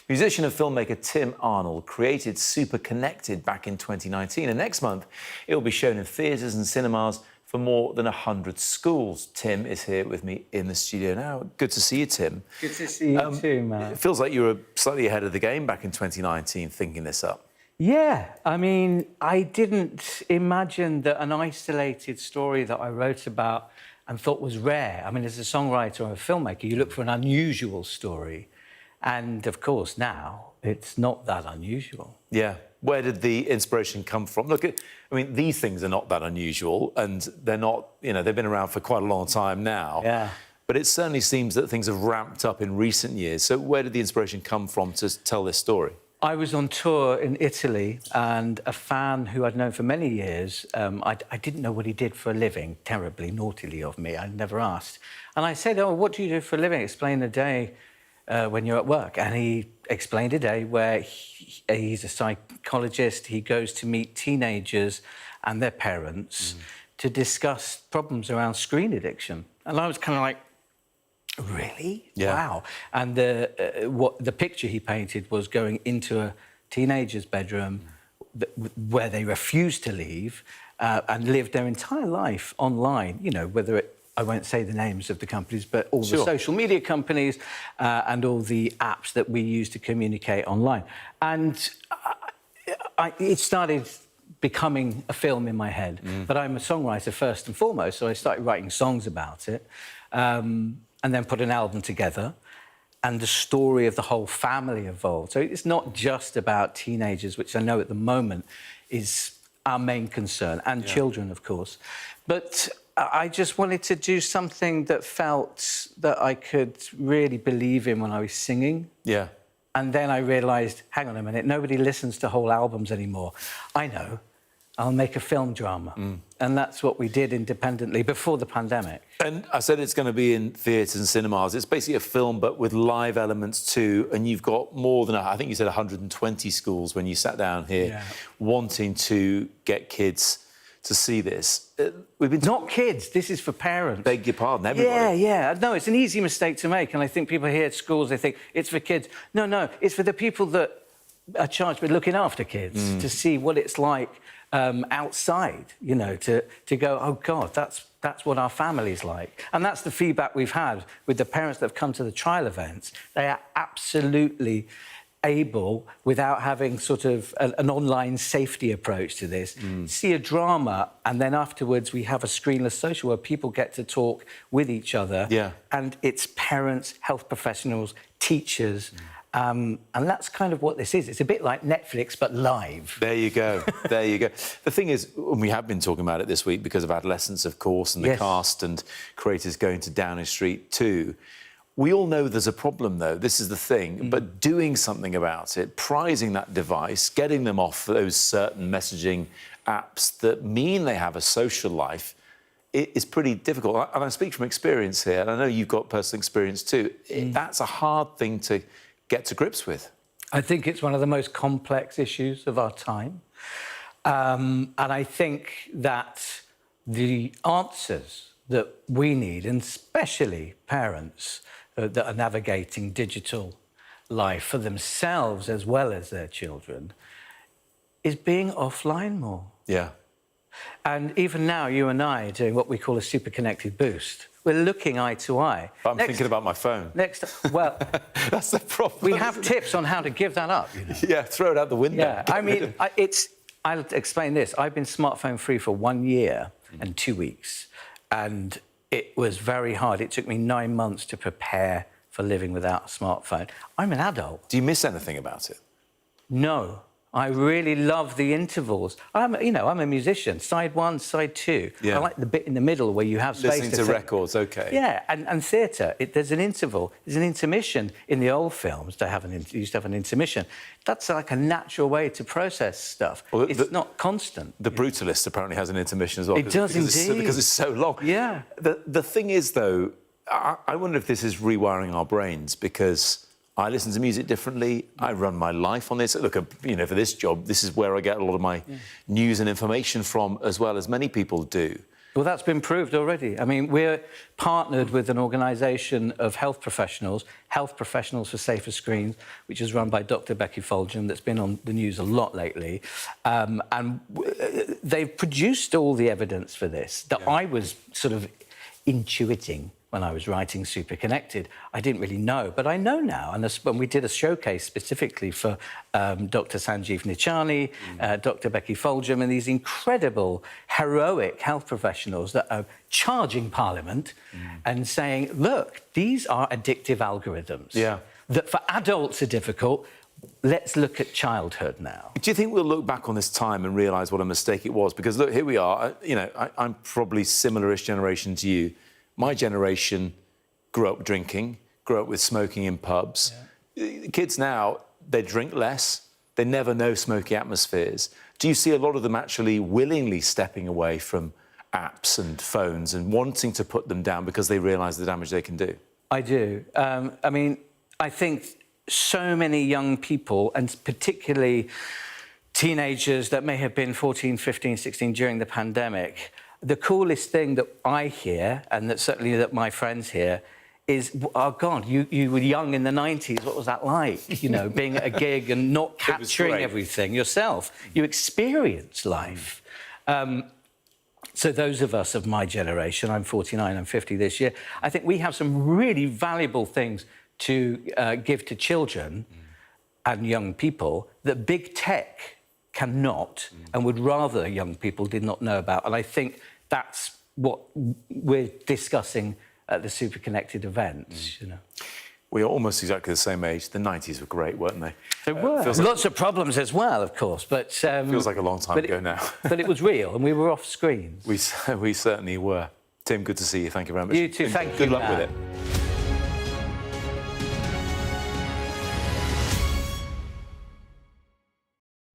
Musician and filmmaker Tim Arnold created Super Connected back in 2019, and next month it will be shown in theatres and cinemas for more than 100 schools. Tim is here with me in the studio now. Good to see you, Tim. Good to see you too, Matt. It feels like you were slightly ahead of the game back in 2019 thinking this up. Yeah, I mean, I didn't imagine that an isolated story that I wrote about and thought was rare. I mean, as a songwriter or a filmmaker, you look for an unusual story. And, of course, now it's not that unusual. Yeah. Where did the inspiration come from? Look, I mean, these things are not that unusual, and they're not, you know, they've been around for quite a long time now. Yeah. But it certainly seems that things have ramped up in recent years. So where did the inspiration come from to tell this story? I was on tour in Italy, and a fan who I'd known for many years, I didn't know what he did for a living, terribly, naughtily of me. I'd never asked. And I said, "Oh, what do you do for a living? Explain the day when you're at work." And he explained a day where he's a psychologist. He goes to meet teenagers and their parents to discuss problems around screen addiction. And I was kind of like, really? Yeah. Wow. And the picture he painted was going into a teenager's bedroom where they refused to leave and lived their entire life online, you know, whether it, I won't say the names of the companies, but all the social media companies and all the apps that we use to communicate online. And it started becoming a film in my head. But I'm a songwriter first and foremost, so I started writing songs about it. And then put an album together, and the story of the whole family evolved. So it's not just about teenagers, which I know at the moment is our main concern, and children, of course. But I just wanted to do something that felt that I could really believe in when I was singing. Yeah. And then I realised, hang on a minute, nobody listens to whole albums anymore. I know. I'll make a film drama. And that's what we did independently before the pandemic. And I said it's going to be in theatres and cinemas. It's basically a film, but with live elements too. And you've got more than, I think you said 120 schools when you sat down here wanting to get kids to see this. We've been Not kids, this is for parents. Beg your pardon, everybody. Yeah. No, it's an easy mistake to make. And I think people here at schools, they think it's for kids. No, it's for the people that are charged with looking after kids to see what it's like outside, you know, to go, oh, God, that's what our family's like. And that's the feedback we've had with the parents that have come to the trial events. They are absolutely able, without having sort of an online safety approach to this, see a drama, and then afterwards we have a screenless social where people get to talk with each other. Yeah. And it's parents, health professionals, teachers, and that's kind of what this is. It's a bit like Netflix, but live. There you go. There you go. The thing is, and we have been talking about it this week because of Adolescence, of course, and the cast and creators going to Downing Street too. We all know there's a problem, though. This is the thing. But doing something about it, prizing that device, getting them off those certain messaging apps that mean they have a social life, it is pretty difficult. And I speak from experience here, and I know you've got personal experience too. That's a hard thing to get to grips with. I think it's one of the most complex issues of our time. And I think that the answers that we need, and especially parents that are navigating digital life for themselves as well as their children, is being offline more. Yeah. And even now, you and I are doing what we call a super connected boost. We're looking eye to eye. But I'm thinking about my phone. Well... That's the problem. We have tips on how to give that up, you know? Yeah, throw it out the window. Yeah, I mean, I'll explain this. I've been smartphone-free for 1 year and 2 weeks, and it was very hard. It took me 9 months to prepare for living without a smartphone. I'm an adult. Do you miss anything about it? No. I really love the intervals. I'm a musician, side one, side two. Yeah. I like the bit in the middle where you have space Listening to records, OK. Yeah, and theatre, there's an interval. There's an intermission. In the old films, they used to have an intermission. That's like a natural way to process stuff. Well, it's not constant. The Brutalist apparently has an intermission as well. It does indeed. Because it's so long. Yeah. The thing is, though, I wonder if this is rewiring our brains, because I listen to music differently. I run my life on this. Look, you know, for this job, this is where I get a lot of my news and information from, as well as many people do. Well, that's been proved already. I mean, we're partnered with an organisation of health professionals for Safer Screens, which is run by Dr. Becky Foljam, that's been on the news a lot lately. They've produced all the evidence for this that I was sort of intuiting when I was writing Super Connected. I didn't really know, but I know now. And when we did a showcase specifically for Dr. Sanjeev Nichani, Dr. Becky Foljam, and these incredible, heroic health professionals that are charging Parliament and saying, look, these are addictive algorithms that for adults are difficult. Let's look at childhood now. Do you think we'll look back on this time and realise what a mistake it was? Because, look, here we are. You know, I'm probably similar-ish generation to you. My generation grew up drinking, grew up with smoking in pubs. Kids now, they drink less. They never know smoky atmospheres. Do you see a lot of them actually willingly stepping away from apps and phones and wanting to put them down because they realise the damage they can do? I do. I mean, I think so many young people, and particularly teenagers that may have been 14, 15, 16 during the pandemic, the coolest thing that I hear, and that certainly that my friends hear, is, oh, God, you were young in the 90s. What was that like? You know, being at a gig and not capturing everything yourself. You experienced life. So those of us of my generation, I'm 49, I'm 50 this year, I think we have some really valuable things to give to children and young people that big tech cannot and would rather young people did not know about. And I think that's what we're discussing at the Super Connected events, you know. We are almost exactly the same age. The 90s were great, weren't they? They were. Lots of problems as well, of course, but... feels like a long time ago now. But it was real, and we were off screens. We certainly were. Tim, good to see you. Thank you very much. You too, thank you. Good luck with it.